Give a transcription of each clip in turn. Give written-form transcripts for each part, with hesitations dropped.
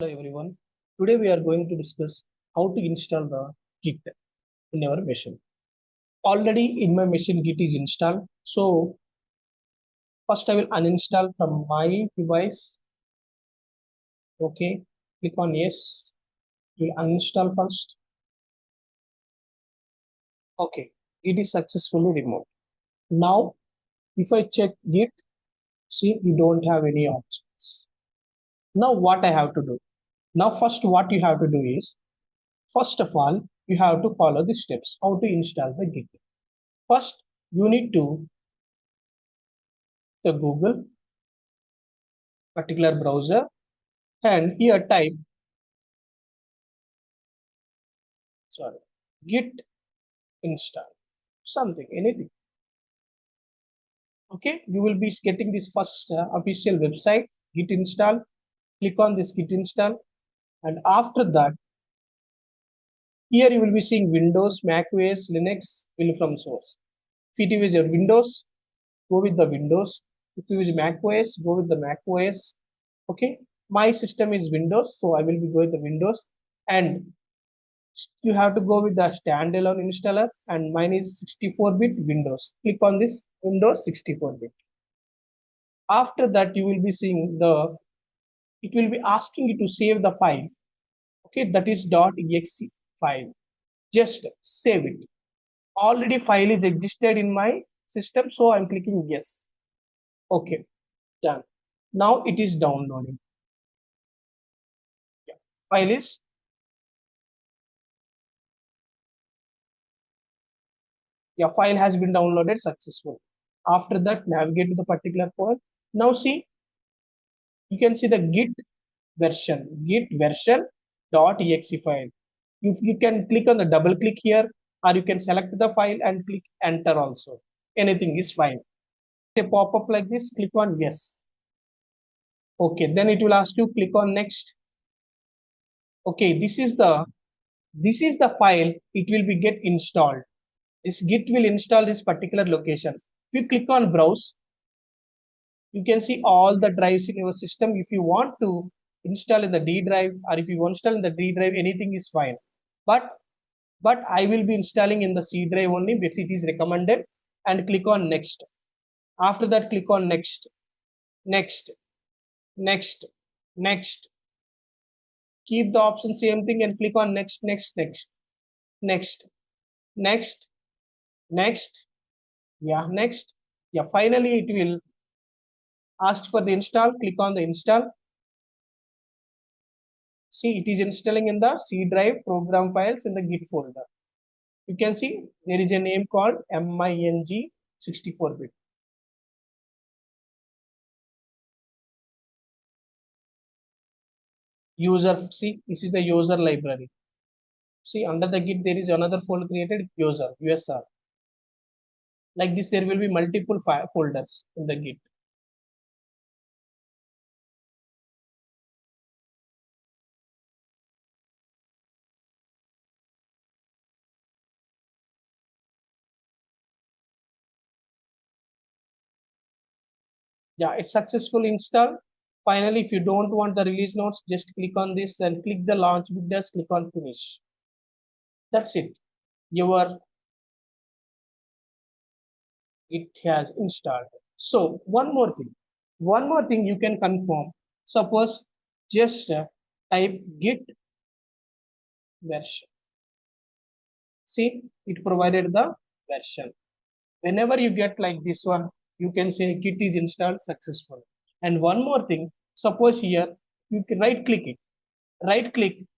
Hello everyone. Today we are going to discuss how to install the Git in our machine. Already in my machine Git is installed. So first I will uninstall from my device. Okay. Click on yes. We'll uninstall first. Okay. It is successfully removed. Now if I check Git, see we don't have any options. Now what I have to do? Now first what you have to do is, first of all, you have to follow the steps how to install the Git. First, you need to the Google particular browser and here type Git install something anything. Okay, you will be getting this first official website Git install. Click on this Git install, and after that here you will be seeing Windows, Mac OS, Linux will from source. If it is your Windows, go with the Windows. If you use Mac OS, go with the Mac OS. Okay, my system is Windows, so I will be going the Windows, and you have to go with the standalone installer, and mine is 64-bit Windows. Click on this Windows 64-bit. After that you will be seeing it will be asking you to save the file. Okay, that is .exe file. Just save it. Already file is existed in my system, so I'm clicking yes. Okay, done. Now it is downloading. Yeah. File is file has been downloaded successfully. After that, navigate to the particular file. Now see, you can see the git version .exe file. You can click on the double click here, or you can select the file and click enter also. Anything is fine. A pop up like this, click on yes. Okay, then it will ask you click on next. Okay, this is the file. It will be get installed. This Git will install this particular location. If you click on browse, you can see all the drives in your system. If you want to install in the D drive, or if you want to install in the D drive, anything is fine. But I will be installing in the C drive only because it is recommended, and click on next. After that, click on next, next, next, next. Keep the option same thing and click on next, next, next, next, next, next. Yeah, next. Yeah, finally it will ask for the install. Click on the install. See, it is installing in the C drive program files in the Git folder. You can see there is a name called MING 64-bit. User, see, this is the user library. See, under the Git there is another folder created, user, USR. Like this, there will be multiple folders in the Git. Yeah, it's successfully installed. Finally, if you don't want the release notes, just click on this and click the launch button, click on finish. That's it. It has installed. So one more thing you can confirm. Suppose just type git version. See, it provided the version. Whenever you get like this one, you can say git is installed successful. And one more thing, suppose here you can right click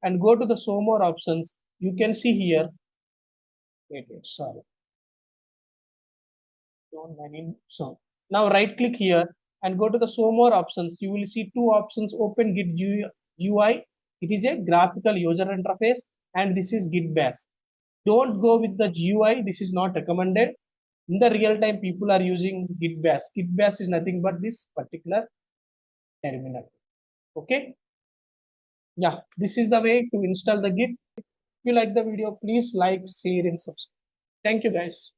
and go to the show more options. You can see here, sorry. So now right click here and go to the show more options. You will see two options, open Git UI. It is a graphical user interface, and this is Git Bash. Don't go with the GUI. This is not recommended. In the real time, people are using Git Bash. Git Bash is nothing but this particular terminal. Okay. Yeah, this is the way to install the Git. If you like the video, please like, share, and subscribe. Thank you guys.